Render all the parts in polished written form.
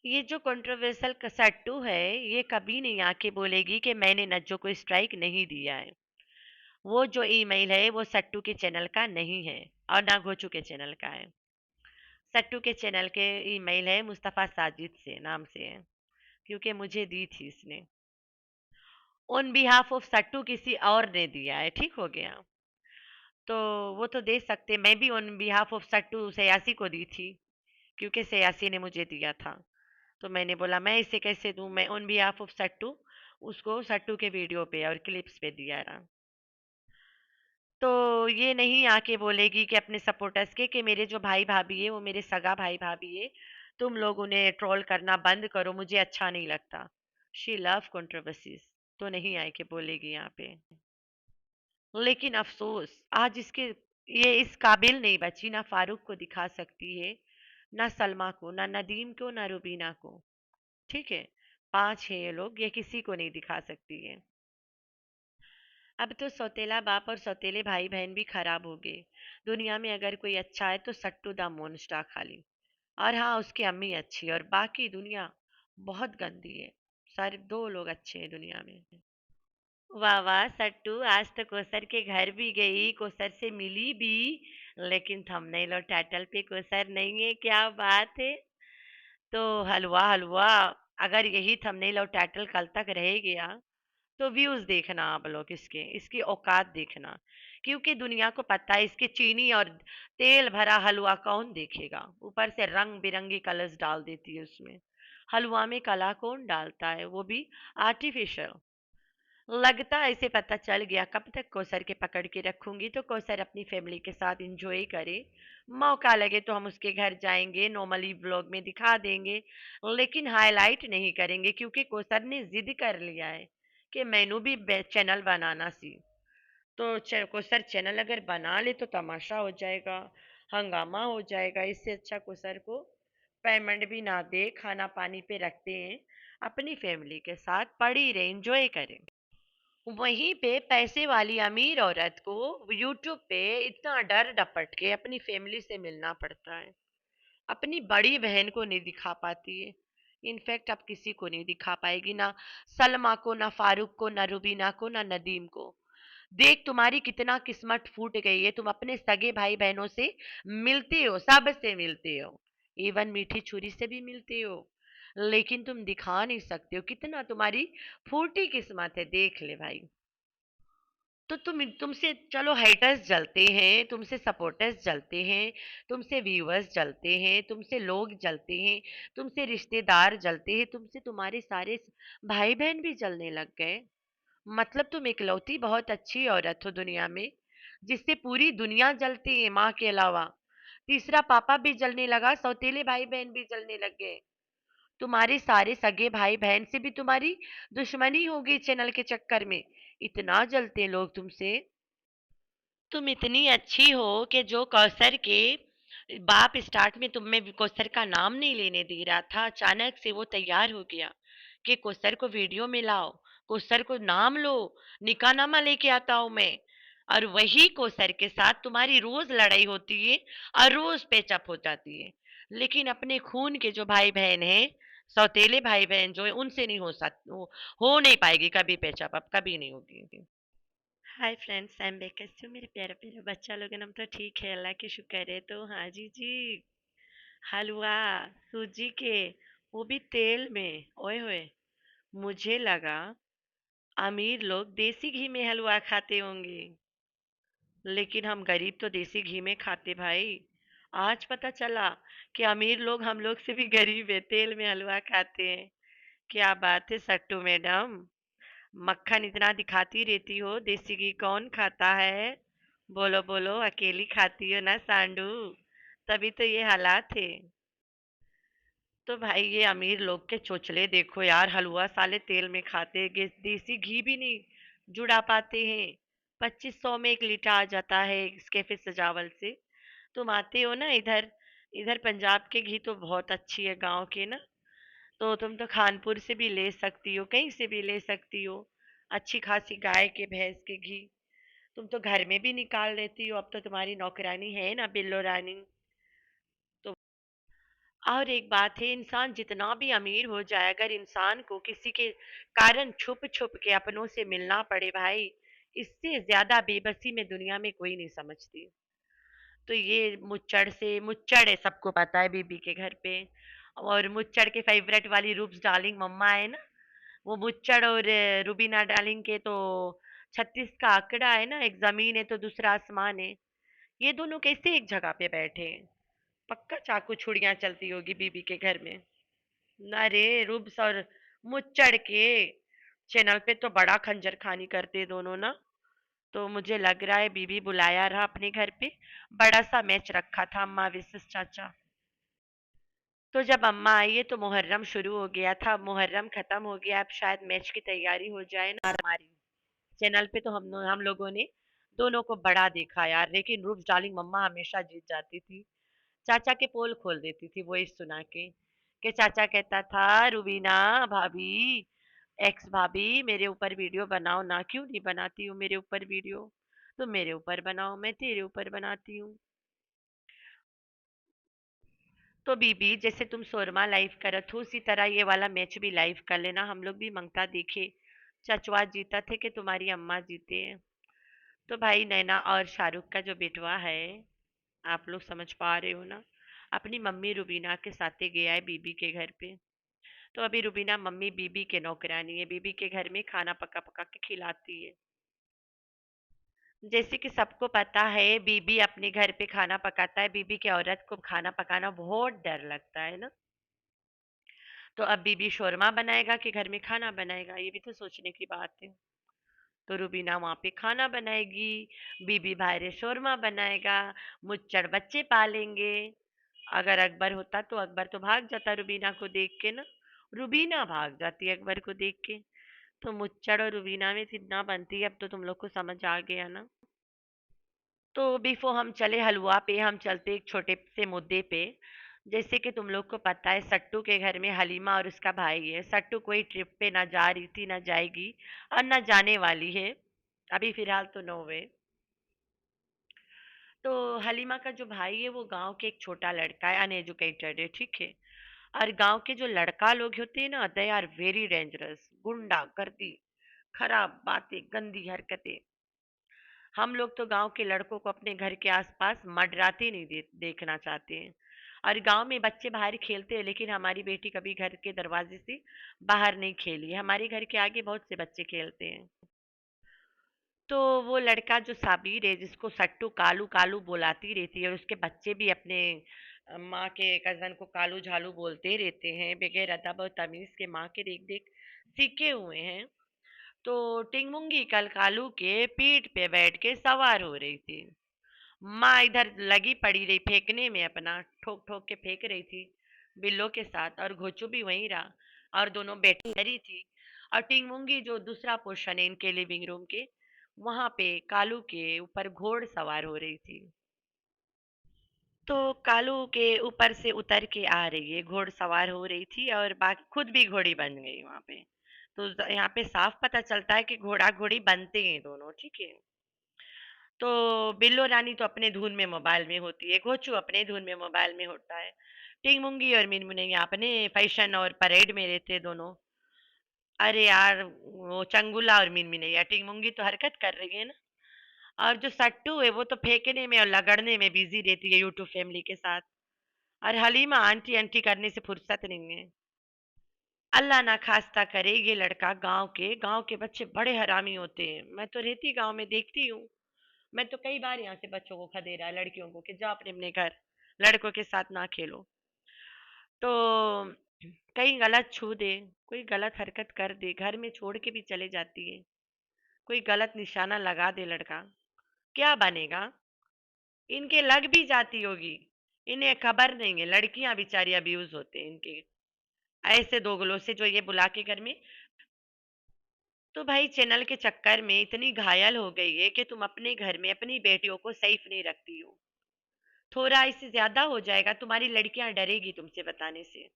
ये जो कंट्रोवर्शियल सट्टू है, ये कभी नहीं आके बोलेगी कि मैंने नज्जो को स्ट्राइक नहीं दिया है। वो जो ईमेल है वो सट्टू के चैनल का नहीं है और ना घोचू के चैनल का है। सट्टू के चैनल के ईमेल है मुस्तफ़ा साजिद से नाम से है, क्योंकि मुझे दी थी इसने। ऑन बिहाफ ऑफ सट्टू किसी और ने दिया है, ठीक हो गया। तो वो तो दे सकते, मैं भी ऑन बिहाफ ऑफ सट्टू सयासी को दी थी, क्योंकि सयासी ने मुझे दिया था। तो मैंने बोला मैं इसे कैसे दूं, मैं ऑन बिहाफ ऑफ सट्टू उसको सट्टू के वीडियो पे और क्लिप्स पे दिया रहा। तो ये नहीं आके बोलेगी कि अपने सपोर्टर्स के कि मेरे जो भाई भाभी है वो मेरे सगा भाई भाभी है, तुम लोग उन्हें ट्रोल करना बंद करो, मुझे अच्छा नहीं लगता। She love controversies. तो नहीं आके बोलेगी यहाँ पे। लेकिन अफसोस आज इसके ये इस काबिल नहीं बची, ना फारूक को दिखा सकती है, ना सलमा को, ना नदीम को, ना रुबीना को। ठीक है, पांच है ये लोग, ये किसी को नहीं दिखा सकती है। अब तो सौतेला बाप और सौतेले भाई बहन भी खराब हो गए। दुनिया में अगर कोई अच्छा है तो सट्टू दा मोनस्टा खाली। और हाँ, उसकी अम्मी अच्छी है और बाकी दुनिया बहुत गंदी है। सारे दो लोग अच्छे हैं दुनिया में। वाह वाह सट्टू, आज तो कोसर के घर भी गई, कोसर से मिली भी, लेकिन थंबनेल और टाइटल पे कोसर नहीं है, क्या बात है। तो हलवा हलवा, अगर यही थंबनेल और टाइटल कल तक रह गया तो व्यूज देखना आप लोग, इसके इसकी औकात देखना। क्योंकि दुनिया को पता है इसके चीनी और तेल भरा हलवा कौन देखेगा। ऊपर से रंग बिरंगी कलर्स डाल देती है उसमें। हलवा में कला कौन डालता है, वो भी आर्टिफिशियल। लगता है इसे पता चल गया, कब तक कोसर के पकड़ के रखूंगी तो कोसर अपनी फैमिली के साथ एंजॉय करे। मौका लगे तो हम उसके घर जाएंगे, नॉर्मली ब्लॉग में दिखा देंगे, लेकिन हाईलाइट नहीं करेंगे, क्योंकि कोसर ने जिद कर लिया है कि मैनू भी चैनल बनाना सी। तो कोसर चैनल अगर बना ले तो तमाशा हो जाएगा, हंगामा हो जाएगा। इससे अच्छा कोसर को पेमेंट भी ना दे, खाना पानी पे रखते हैं, अपनी फैमिली के साथ पड़ी रहे, एंजॉय करें। वहीं पे पैसे वाली अमीर औरत को यूट्यूब पे इतना डर डपट के अपनी फैमिली से मिलना पड़ता है, अपनी बड़ी बहन को नहीं दिखा पाती है। इनफैक्ट अब किसी को नहीं दिखा पाएगी, ना सलमा को, ना फारूक को, ना रुबीना को, ना नदीम को। देख तुम्हारी कितना किस्मत फूट गई है, तुम अपने सगे भाई बहनों से मिलते हो, सब से मिलते हो, इवन मीठी छुरी से भी मिलते हो, लेकिन तुम दिखा नहीं सकते हो कितना तुम्हारी फूटी किस्मत है, देख ले भाई। तो तुमसे चलो हेटर्स जलते हैं, तुमसे सपोर्टर्स जलते हैं, तुमसे व्यूअर्स जलते हैं, तुमसे लोग जलते हैं, तुमसे रिश्तेदार जलते हैं, तुमसे तुम्हारे सारे भाई बहन भी जलने लग गए। मतलब तुम इकलौती बहुत अच्छी औरत हो दुनिया में, जिससे पूरी दुनिया जलती है माँ के अलावा। तीसरा पापा भी जलने लगा, सौतेले भाई बहन भी जलने लग गए। तुम्हारे सारे सगे भाई बहन से भी तुम्हारी दुश्मनी हो गई चैनल के चक्कर में। इतना जलते हैं लोग तुमसे। तुम इतनी अच्छी हो कि जो कौसर के बाप स्टार्ट में तुम्हें कौसर का नाम नहीं लेने दे रहा था, अचानक से वो तैयार हो गया कि कौसर को वीडियो में लाओ, कौसर को नाम लो, निकाहनामा लेके आता हूं मैं। और वही कौसर के साथ तुम्हारी रोज लड़ाई होती है और रोज पेचअप हो जाती है। लेकिन अपने खून के जो भाई बहन हैं, सौतेले भाई बहन जो है, उनसे नहीं हो सकती, हो नहीं पाएगी कभी पेचअप, अब कभी नहीं होगी। Hi friends, I am back. कैसे हो मेरे प्यारे प्यारे बच्चा लोग? हम तो ठीक है, अल्लाह की शुक्र है। तो हाँ जी जी, हलवा सूजी के, वो भी तेल में, ओए होए। मुझे लगा अमीर लोग देसी घी में हलवा खाते होंगे, लेकिन हम गरीब तो देसी घी में खाते भाई। आज पता चला कि अमीर लोग हम लोग से भी गरीब है, तेल में हलवा खाते हैं। क्या बात है सट्टू मैडम, मक्खन इतना दिखाती रहती हो, देसी घी कौन खाता है? बोलो बोलो, अकेली खाती हो ना सांडू, तभी तो ये हालात है। तो भाई ये अमीर लोग के चोचले देखो यार, हलवा साले तेल में खाते हैं, देसी घी भी नहीं जुड़ा पाते हैं। 2500 में 1 लीटर आ जाता है इस कैफे सजावल से। तुम आते हो ना इधर, इधर पंजाब के घी तो बहुत अच्छी है गांव के ना। तो तुम तो खानपुर से भी ले सकती हो, कहीं से भी ले सकती हो, अच्छी खासी गाय के भैंस के घी। तुम तो घर में भी निकाल लेती हो, अब तो तुम्हारी नौकरानी है ना बिल्लो रानी। तो और एक बात है, इंसान जितना भी अमीर हो जाए, अगर इंसान को किसी के कारण छुप छुप के अपनों से मिलना पड़े भाई, इससे ज्यादा बेबसी में दुनिया में कोई नहीं समझती। तो ये मुच्चड़ से मुच्चड़ है, सबको पता है बीबी के घर पे। और मुच्चड़ के फेवरेट वाली रूप्स डार्लिंग मम्मा है ना, वो मुच्चड़ और रुबीना डार्लिंग के तो 36 का आंकड़ा है ना, एक जमीन है तो दूसरा आसमान है। ये दोनों कैसे एक जगह पे बैठे हैं? पक्का चाकू छुड़ियां चलती होगी बीबी के घर में। अरे रूब्स और मुच्चड़ के चैनल पे तो बड़ा खंजर खानी करते दोनों ना। तो मुझे लग रहा है बीबी बुलाया रहा अपने घर पे। बड़ा सा मैच रखा था अम्मा विसेस चाचा। तो जब अम्मा आई है तो मुहर्रम शुरू हो गया था, मुहर्रम खत्म हो गया, अब शायद मैच की तैयारी हो जाए ना हमारी। चैनल पे तो हम लोगों ने दोनों को बड़ा देखा यार, लेकिन रूप्स डार्लिंग मम्मा हमेशा जीत जाती थी। चाचा के पोल खोल देती थी वो इस सुना के, कि चाचा कहता था रुबीना भाभी, एक्स भाभी, मेरे ऊपर वीडियो बनाओ ना। क्यों नहीं बनाती हूँ मेरे ऊपर वीडियो? तुम मेरे ऊपर बनाओ, मैं तेरे ऊपर बनाती हूँ। तो बीबी, जैसे तुम शोरमा लाइव करत हो उसी तरह ये वाला मैच भी लाइव कर लेना, हम लोग भी मंगता देखे चचवा जीता थे कि तुम्हारी अम्मा जीते हैं। तो भाई नैना और शाहरुख का जो बेटवा है, आप लोग समझ पा रहे हो ना, अपनी मम्मी रुबीना के साथे गया है बीबी के घर पे। तो अभी रुबीना मम्मी बीबी के नौकरानी है, बीबी के घर में खाना पका पका के खिलाती है। जैसे कि सबको पता है बीबी अपने घर पे खाना पकाता है, बीबी की औरत को खाना पकाना बहुत डर लगता है ना। तो अब बीबी शोरमा बनाएगा कि घर में खाना बनाएगा, ये भी तो सोचने की बात है। तो रुबीना वहां पे खाना बनाएगी, बीबी बाहर शोरमा बनाएगा, मुच्चड़ बच्चे पालेंगे। अगर अकबर होता तो अकबर तो भाग जाता रुबीना को देख के ना, रुबीना भाग जाती है अकबर को देख के। तो मुच्चड़ और रुबीना में कितना बनती है, अब तो तुम लोग को समझ आ गया ना। तो बिफोर हम चले हलवा पे, हम चलते एक छोटे से मुद्दे पे। जैसे कि तुम लोग को पता है सट्टू के घर में हलीमा और उसका भाई है। सट्टू कोई ट्रिप पे ना जा रही थी, ना जाएगी और ना जाने वाली है, अभी फिलहाल तो नो वे। तो हलीमा का जो भाई है वो गांव के एक छोटा लड़का है, अनएजुकेटेड है, ठीक है। और गांव के जो लड़का लोग होते हैं ना, दे आर वेरी डेंजरस, गुंडा गर्दी, खराब बातें, गंदी हरकतें। हम लोग तो गांव के लड़कों को अपने घर के आसपास मंडराते नहीं देखना चाहते हैं। और गांव में बच्चे बाहर खेलते हैं, लेकिन हमारी बेटी कभी घर के दरवाजे से बाहर नहीं खेली है। हमारे घर के आगे बहुत से बच्चे खेलते हैं। तो वो लड़का जो साबिर है, जिसको सट्टू कालू कालू बुलाती रहती है, और उसके बच्चे भी अपने माँ के कजन को कालू झालू बोलते रहते हैं, बगैर अदब और तमीज के, माँ के देख देख सीखे हुए हैं। तो टिंगमुंगी कल कालू के पीठ पे बैठ के सवार हो रही थी। माँ इधर लगी पड़ी रही फेंकने में, अपना ठोक ठोक के फेंक रही थी बिल्लों के साथ, और घोचू भी वहीं रहा, और दोनों बैठी रही थी। और टिंगमुंगी जो दूसरा पोर्शन है इनके लिविंग रूम के, वहां पे कालू के ऊपर घोड़ सवार हो रही थी। तो कालू के ऊपर से उतर के आ रही है, घोड़ सवार हो रही थी, और बाकी खुद भी घोड़ी बन गई वहां पे। तो यहाँ पे साफ पता चलता है कि घोड़ा घोड़ी बनते हैं दोनों, ठीक है। तो बिल्लो रानी तो अपने धुन में मोबाइल में होती है, घोचू अपने धुन में मोबाइल में होता है, टिंगमुंगी और मिनमुनिया अपने फैशन और परेड में रहते दोनों। अरे यार, वो चंगुला और मिनमिनैया, टिंगमुंगी तो हरकत कर रही है ना, और जो सट्टू है वो तो फेंकने में और लगड़ने में बिजी रहती है यूट्यूब फैमिली के साथ। और हलीमा आंटी आंटी करने से फुर्सत नहीं है। अल्लाह ना खास्ता करे ये लड़का, गांव के बच्चे बड़े हरामी होते हैं, मैं तो रहती गांव में देखती हूँ। मैं तो कई बार यहाँ से बच्चों को खदेड़ा है, लड़कियों को, कि जाओ अपने अपने घर, लड़कों के साथ ना खेलो। तो कहीं गलत छू दे, कोई गलत हरकत कर दे, घर में छोड़ के भी चले जाती है। कोई गलत निशाना लगा दे लड़का, क्या बनेगा? इनके लग भी जाती होगी, इन्हें खबर नहीं है, लड़कियां बेचारी अब्यूज होते हैं इनके, ऐसे दोगलों से जो ये बुला के घर में। तो भाई चैनल के चक्कर में इतनी घायल हो गई है कि तुम अपने घर में अपनी बेटियों को सेफ नहीं रखती हो। थोड़ा इससे ज्यादा हो जाएगा, तुम्हारी लड़कियां डरेगी तुमसे बताने से,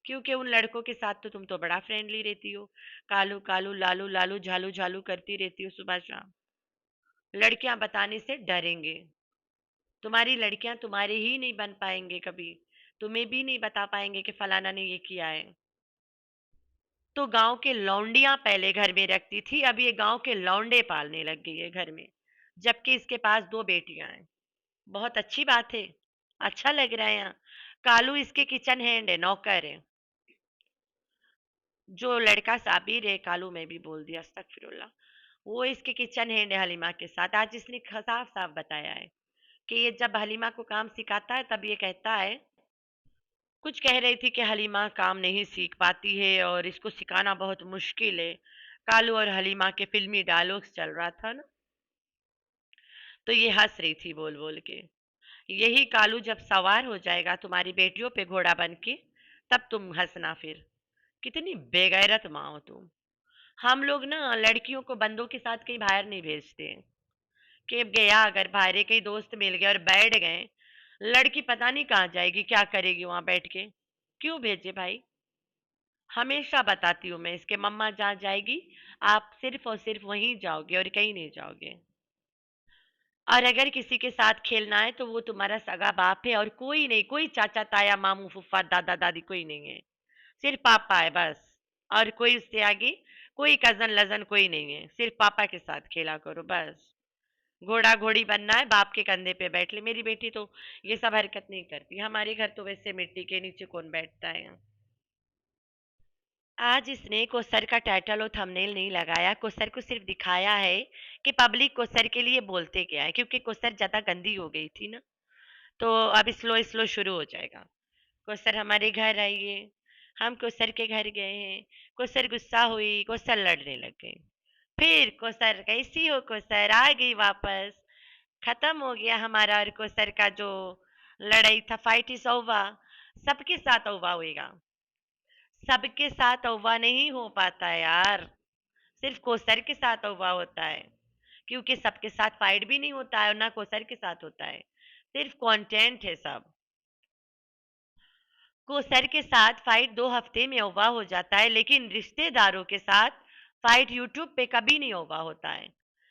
क्योंकि उन लड़कों के साथ तो तुम तो बड़ा फ्रेंडली रहती हो, कालू कालू लालू लालू झालू झालू करती रहती हो सुबह शाम। लड़कियां बताने से डरेंगे, तुम्हारी लड़कियां तुम्हारे ही नहीं बन पाएंगे कभी। तुम्हें भी नहीं बता पाएंगे कि फलाना ने ये किया है। तो गांव के लौंडियां पहले घर में रखती थी, अब ये गांव के लौंडे पालने लग गई है घर में, जबकि इसके पास दो बेटियां हैं। बहुत अच्छी बात है, अच्छा लग रहा है यहाँ। कालू इसके किचन हैंड है, नौकर है। जो लड़का साबिर है, कालू में भी बोल दिया, अस्तगफिरुल्लाह। वो इसके किचन हैंड है हलीमा के साथ। आज इसने साफ साफ बताया है कि ये जब हलीमा को काम सिखाता है तब ये कहता है, कुछ कह रही थी कि हलीमा काम नहीं सीख पाती है और इसको सिखाना बहुत मुश्किल है। कालू और हलीमा के फिल्मी डायलॉग्स चल रहा था ना, तो ये हंस रही थी बोल बोल के। यही कालू जब सवार हो जाएगा तुम्हारी बेटियों पे घोड़ा बन के, तब तुम हंसना फिर। कितनी बेगैरत माँ हो तुम। हम लोग ना लड़कियों को बंदों के साथ कहीं बाहर नहीं भेजते हैं, कि गया अगर बाहर कहीं दोस्त मिल गए और बैठ गए, लड़की पता नहीं कहाँ जाएगी, क्या करेगी वहां बैठ के। क्यों भेजे भाई। हमेशा बताती हूँ मैं इसके, मम्मा जहाँ जाएगी आप सिर्फ और सिर्फ वहीं जाओगे और कहीं नहीं जाओगे। और अगर किसी के साथ खेलना है तो वो तुम्हारा सगा बाप है, और कोई नहीं, कोई चाचा ताया मामू फुफा दादा दादी कोई नहीं है, सिर्फ पापा है बस। और कोई उससे आगे कोई कजन लजन कोई नहीं है, सिर्फ पापा के साथ खेला करो बस। घोड़ा घोड़ी बनना है, बाप के कंधे पे बैठ ले। मेरी बेटी तो ये सब हरकत नहीं करती, हमारे घर तो वैसे मिट्टी के नीचे कौन बैठता है। आज इसने कोसर का टाइटल और थंबनेल नहीं लगाया, कोसर को सिर्फ दिखाया है कि पब्लिक कोसर के लिए बोलते क्या है, क्योंकि कोसर ज्यादा गंदी हो गई थी ना। तो अब स्लो स्लो शुरू हो जाएगा। कोसर हमारे घर आई है, हम कोसर के घर गए हैं, कोसर गुस्सा हुई, कोसर लड़ने लग गई। फिर कोसर, कैसी हो कोसर, आ गई वापस। खत्म हो गया हमारा और कोसर का जो लड़ाई था, फाइट इज ओवर। सबके साथ ओवा होएगा। सबके साथ ओवा नहीं हो पाता है यार, सिर्फ कोसर के साथ ओवा होता है। क्योंकि सबके साथ फाइट भी नहीं होता है और ना कोसर के साथ होता है, सिर्फ कंटेंट है सब। कोसर के साथ फाइट 2 हफ्ते में ओवा हो जाता है, लेकिन रिश्तेदारों के साथ फाइट यूट्यूब पे कभी नहीं ओवा होता है।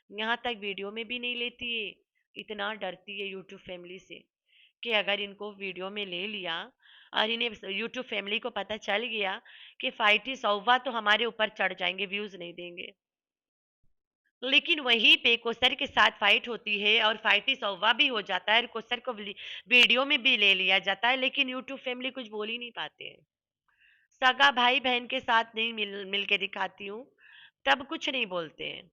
यहाँ तक वीडियो में भी नहीं लेती है। इतना डरती है यूट्यूब फैमिली से कि अगर इनको वीडियो में ले लिया और इन्हें यूट्यूब फैमिली को पता चल गया कि फाइट इज ओवा, तो हमारे ऊपर चढ़ जाएंगे, व्यूज नहीं देंगे। लेकिन वहीं पे कोसर के साथ फाइट होती है और फाइट इज ओवा भी हो जाता है और कोसर को वीडियो में भी ले लिया जाता है, लेकिन यूट्यूब फैमिली कुछ बोल ही नहीं पाते हैं। सगा भाई बहन के साथ नहीं मिल के दिखाती हूँ, तब कुछ नहीं बोलते हैं।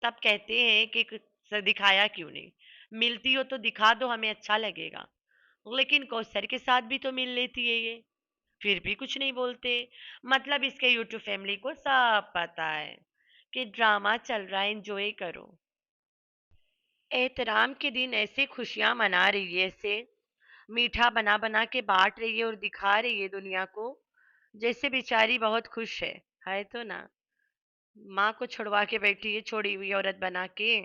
तब कहते हैं कि दिखाया क्यों नहीं, मिलती हो तो दिखा दो, हमें अच्छा लगेगा। लेकिन कौसर के साथ भी तो मिल लेती है ये, फिर भी कुछ नहीं बोलते। मतलब इसके यूट्यूब फैमिली को सब पता है कि ड्रामा चल रहा है, एंजॉय करो। एहतराम के दिन ऐसे खुशियां मना रही है, ऐसे मीठा बना बना के बांट रही है और दिखा रही है दुनिया को, जैसे बेचारी बहुत खुश है तो ना। माँ को छुड़वा के बैठी है, छोड़ी हुई औरत बना के।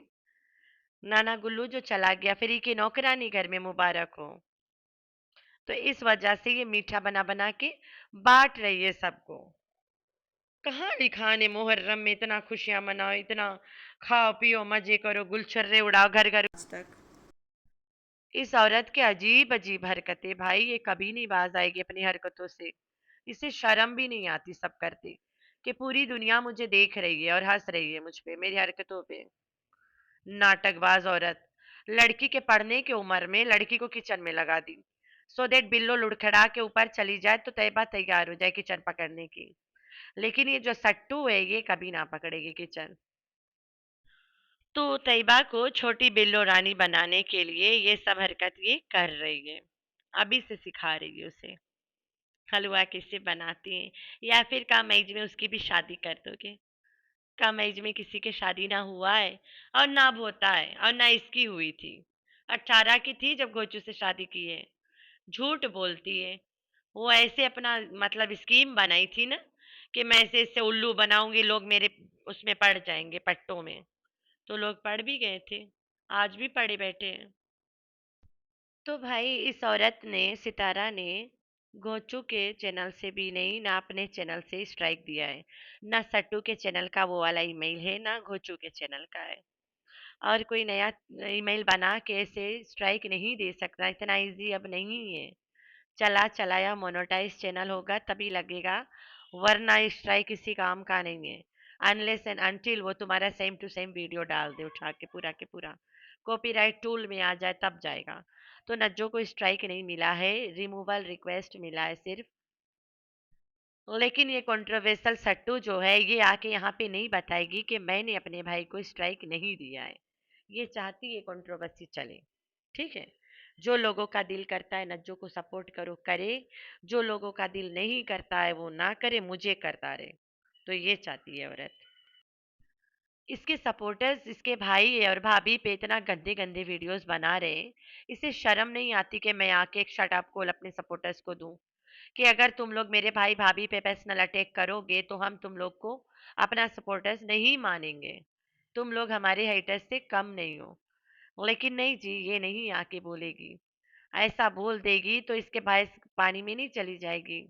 नाना गुल्लू जो चला गया, फिर की नौकरानी घर में मुबारक हो। तो इस वजह से ये मीठा बना बना के बांट रही है सबको। कहाँ लिखा ने मुहर्रम में इतना खुशियां मनाओ, इतना खाओ पियो मजे करो, गुलछर्रे उड़ाओ घर घर तक। इस औरत के अजीब अजीब हरकतें भाई, ये कभी नहीं बाज आएगी अपनी हरकतों से। इसे शर्म भी नहीं आती सब करते, कि पूरी दुनिया मुझे देख रही है और हंस रही है मुझ पे, मेरी हरकतों पे। नाटकबाज औरत। लड़की के पढ़ने की उम्र में लड़की को किचन में लगा दी, सो दैट बिल्लो लुढ़खड़ा के ऊपर चली जाए तो तैयबा तैयार हो जाए किचन पकड़ने की। लेकिन ये जो सट्टू है ये कभी ना पकड़ेगी किचन। तो तैयबा को छोटी बिल्लो रानी बनाने के लिए ये सब हरकत ये कर रही है। अभी से सिखा रही है उसे हलवा कैसे बनाती है। या फिर कम एज में उसकी भी शादी कर दोगे। कम एज में किसी के शादी ना हुआ है और ना अब होता है, और ना इसकी हुई थी। 18 की थी जब गोचू से शादी की है। झूठ बोलती है। वो ऐसे अपना मतलब स्कीम बनाई थी ना, कि मैं ऐसे इससे उल्लू बनाऊंगी, लोग मेरे उसमें पड़ जाएंगे पट्टों में। तो लोग पढ़ भी गए थे, आज भी पढ़े बैठे हैं। तो भाई इस औरत ने, सितारा ने, गोचू के चैनल से भी नहीं, ना अपने चैनल से स्ट्राइक दिया है। ना सट्टू के चैनल का वो वाला ईमेल है, ना गोचू के चैनल का है। और कोई नया ईमेल बना के ऐसे स्ट्राइक नहीं दे सकता, इतना इजी अब नहीं है। चला चलाया मोनेटाइज चैनल होगा तभी लगेगा, वरना स्ट्राइक किसी काम का नहीं है। अनलेस एंड अनटिल वो तुम्हारा सेम टू सेम वीडियो डाल दे उठा के पूरा कॉपीराइट टूल में आ जाए तब जाएगा। तो नज्जो को स्ट्राइक नहीं मिला है, रिमूवल रिक्वेस्ट मिला है सिर्फ। लेकिन ये कंट्रोवर्शियल सट्टू जो है ये आके यहाँ पे नहीं बताएगी कि मैंने अपने भाई को स्ट्राइक नहीं दिया है। ये चाहती है कंट्रोवर्सी चले। ठीक है, जो लोगों का दिल करता है नज्जो को सपोर्ट करो करे, जो लोगों का दिल नहीं करता है वो ना करे, मुझे करता रहे। तो ये चाहती है औरत। इसके सपोर्टर्स इसके भाई और भाभी पे इतना गंदे गंदे वीडियोस बना रहे हैं, इसे शर्म नहीं आती कि मैं आके एक शट अप कॉल अपने सपोर्टर्स को दूं कि अगर तुम लोग मेरे भाई भाभी पे पर्सनल अटैक करोगे तो हम तुम लोग को अपना सपोर्टर्स नहीं मानेंगे, तुम लोग हमारे हेटर्स से कम नहीं हो। लेकिन नहीं जी, ये नहीं आके बोलेगी। ऐसा बोल देगी तो इसके भैंस पानी में नहीं चली जाएगी।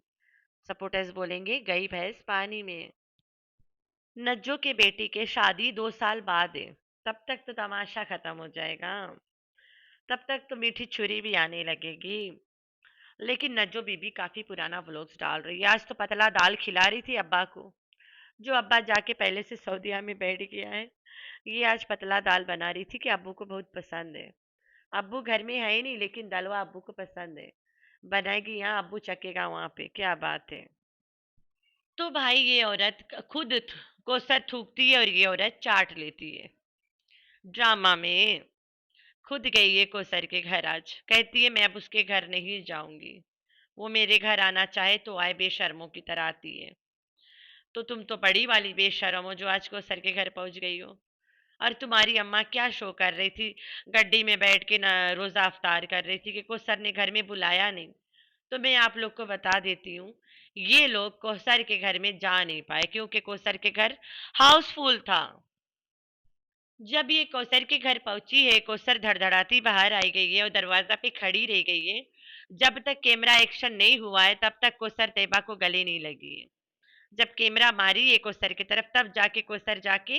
सपोर्टर्स बोलेंगे गई भैंस पानी में। नज्जो के बेटी के शादी 2 साल बाद है, तब तक तो तमाशा खत्म हो जाएगा, तब तक तो मीठी छुरी भी आने लगेगी। लेकिन नज्जो बीबी काफी पुराना व्लॉग्स डाल रही है। आज तो पतला दाल खिला रही थी अब्बा को, जो अब्बा जाके पहले से सऊदीया में बैठ गया है। ये आज पतला दाल बना रही थी कि अब्बू को बहुत पसंद है। अब्बू घर में है ही नहीं लेकिन दलवा अब्बू को पसंद है। बनाएगी यहाँ, अब्बू चखेगा वहां पे, क्या बात है। तो भाई ये औरत खुद कोसर थूकती है और ये औरत चाट लेती है ड्रामा में। खुद गई है कोसर के घर, आज कहती है मैं अब उसके घर नहीं जाऊंगी। वो मेरे घर आना चाहे तो आए, बेशर्मों की तरह आती है। तो तुम तो बड़ी वाली बेशर्म हो जो आज कोसर के घर पहुंच गई हो। और तुम्हारी अम्मा क्या शो कर रही थी, गड्डी में बैठ के ना रोजा अफ्तार कर रही थी कि कोसर ने घर में बुलाया नहीं। तो मैं आप लोग को बता देती हूँ, ये लोग कोसर के घर में जा नहीं पाए क्योंकि कोसर के घर हाउसफुल था। जब ये कौसर के घर पहुंची है, कौसर धड़धड़ाती बाहर आई गई है और दरवाजा पे खड़ी रह गई है। जब तक कैमरा एक्शन नहीं हुआ है तब तक कौसर तैयबा को गले नहीं लगी है। जब कैमरा मारी है कौसर की तरफ तब जाके कौसर जाके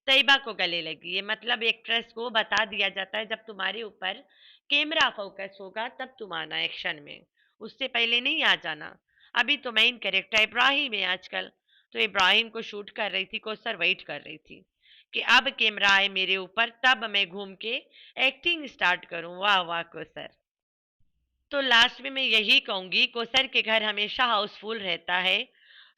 तैयबा को गले लगी है। मतलब एक्ट्रेस को बता दिया जाता है जब तुम्हारे ऊपर कैमरा फोकस होगा तब तुम आना एक्शन में, उससे पहले नहीं आ जाना। अभी तो मेन कैरेक्टर इब्राहिम है आजकल, तो इब्राहिम को शूट कर रही थी कौसर, वेट कर रही थी कि अब कैमरा आए मेरे ऊपर तब मैं घूम के एक्टिंग स्टार्ट करूं। वाह वाह कौसर। तो लास्ट में मैं यही कहूंगी, कोसर के घर हमेशा हाउसफुल रहता है।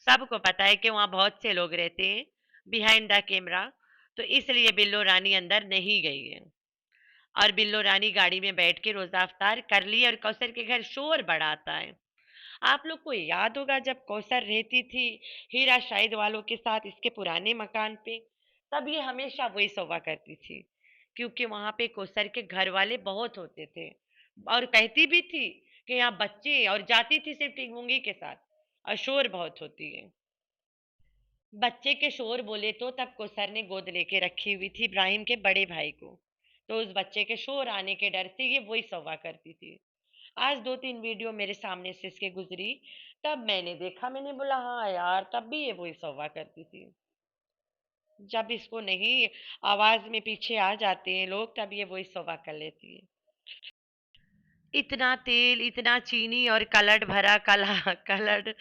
सबको पता है कि वहाँ बहुत से लोग रहते हैं बिहाइंड द कैमरा। तो इसलिए बिल्लो रानी अंदर नहीं गई है। और बिल्लो रानी गाड़ी में बैठ के रोजा अफ्तार कर ली और कौसर के घर शोर बढ़ाता है। आप लोग को याद होगा जब कौसर रहती थी हीरा शाहिद वालों के साथ इसके पुराने मकान पे, तब ये हमेशा वॉइस ओवर करती थी क्योंकि वहां पे कौसर के घर वाले बहुत होते थे। और कहती भी थी कि यहाँ बच्चे, और जाती थी सिर्फ टिंगुंगी के साथ, और शोर बहुत होती है। बच्चे के शोर बोले तो तब कौसर ने गोद लेके रखी हुई थी इब्राहिम के बड़े भाई को, तो उस बच्चे के शोर आने के डर से ये वॉइस ओवर करती थी। आज 2-3 वीडियो मेरे सामने से इसके गुजरी, तब मैंने देखा, मैंने बोला हाँ यार तब भी ये वॉइस ओवर करती थी। जब इसको नहीं आवाज में पीछे आ जाते हैं लोग तब ये वॉइस ओवर कर लेती है। इतना तेल, इतना चीनी और कलर्ड भरा कला कलर्ड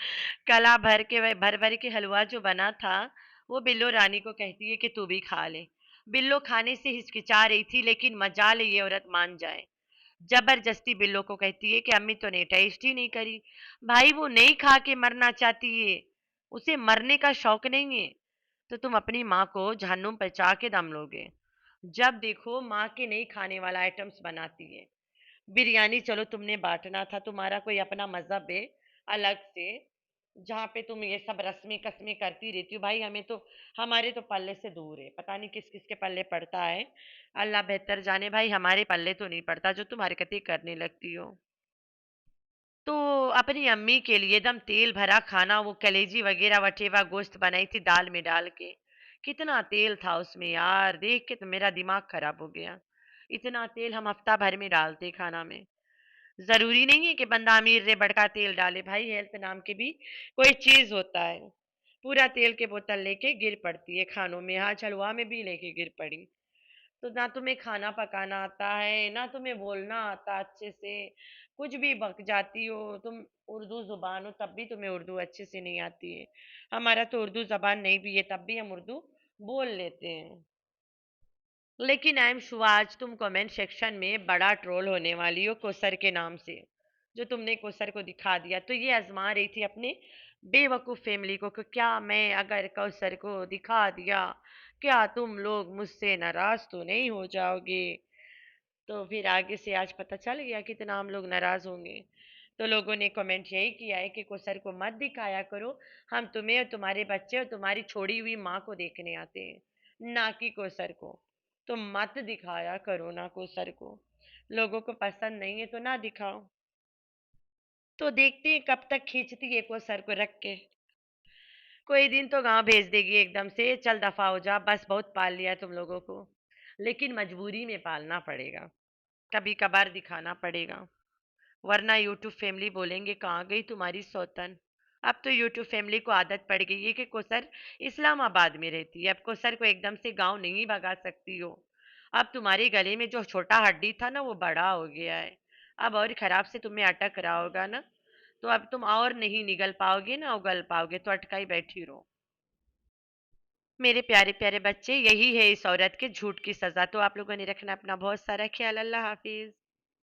कला भर के भर भर के हलवा जो बना था, वो बिल्लो रानी को कहती है कि तू भी खा ले। बिल्लो खाने से हिचकिचा रही थी लेकिन मजा ले ये औरत मान जाए। जबरदस्ती बिल्लो को कहती है कि अम्मी तो ने टेस्ट ही नहीं करी। भाई वो नहीं खा के मरना चाहती है, उसे मरने का शौक नहीं है। तो तुम अपनी माँ को जहन्नुम पहुंचा के दम लोगे। जब देखो माँ के नहीं खाने वाला आइटम्स बनाती है। बिरयानी चलो तुमने बांटना था, तुम्हारा कोई अपना मजहब है अलग से, जहाँ पे तुम ये सब रस्में कस्में करती रहती हो। भाई हमें तो, हमारे तो पल्ले से दूर है, पता नहीं किस किस के पल्ले पड़ता है। अल्लाह बेहतर जाने, भाई हमारे पल्ले तो नहीं पड़ता जो तुम हरकतें करने लगती हो। तो अपनी अम्मी के लिए एकदम तेल भरा खाना, वो कलेजी वगैरह वटेवा गोश्त बनाई थी दाल में डाल के। कितना तेल था उसमें यार, देख के तो मेरा दिमाग खराब हो गया। इतना तेल हम हफ्ता भर में डालते खाना में। जरूरी नहीं है कि बंदा अमीर रे बड़का तेल डाले, भाई हेल्थ नाम की भी कोई चीज होता है। पूरा तेल के बोतल लेके गिर पड़ती है खानों में, हाँ हलवा में भी लेके गिर पड़ी। तो ना तुम्हें खाना पकाना आता है, ना तुम्हें बोलना आता अच्छे से, कुछ भी बक जाती हो तुम। उर्दू जुबान हो तब भी तुम्हें उर्दू अच्छे से नहीं आती है। हमारा तो उर्दू जबान नहीं भी है तब भी हम उर्दू बोल लेते हैं। लेकिन आई एम श्योर आज तुम कमेंट सेक्शन में बड़ा ट्रोल होने वाली हो कोसर के नाम से। जो तुमने कोसर को दिखा दिया, तो ये आजमा रही थी अपने बेवकूफ फैमिली को कि क्या मैं अगर कौसर को दिखा दिया, क्या तुम लोग मुझसे नाराज तो नहीं हो जाओगे। तो फिर आगे से आज पता चल गया कितना हम लोग नाराज होंगे। तो लोगों ने कमेंट यही किया है कि कोसर को मत दिखाया करो, हम तुम्हें और तुम्हारे बच्चे और तुम्हारी छोड़ी हुई माँ को देखने आते हैं, ना कि कोसर को। तो मत दिखाया करो ना कोसर को, लोगों को पसंद नहीं है तो ना दिखाओ। तो देखते हैं कब तक खींचती है कोसर को रख के। कोई दिन तो गांव भेज देगी एकदम से, चल दफा हो जा, बस बहुत पाल लिया तुम लोगों को। लेकिन मजबूरी में पालना पड़ेगा, कभी कभार दिखाना पड़ेगा, वरना यूट्यूब फैमिली बोलेंगे कहाँ गई तुम्हारी सौतन। अब तो यूट्यूब फैमिली को आदत पड़ गई है कि कोसर इस्लामाबाद में रहती है, अब कोसर को एकदम से गांव नहीं भगा सकती हो। अब तुम्हारे गले में जो छोटा हड्डी था ना वो बड़ा हो गया है, अब और खराब से तुम्हें अटक रहा होगा ना, तो अब तुम और नहीं निगल पाओगे ना उगल पाओगे, तो अटकाई बैठी रहो। मेरे प्यारे प्यारे बच्चे, यही है इस औरत के झूठ की सजा। तो आप लोगों ने रखना अपना बहुत सारा ख्याल। अल्लाह हाफिज।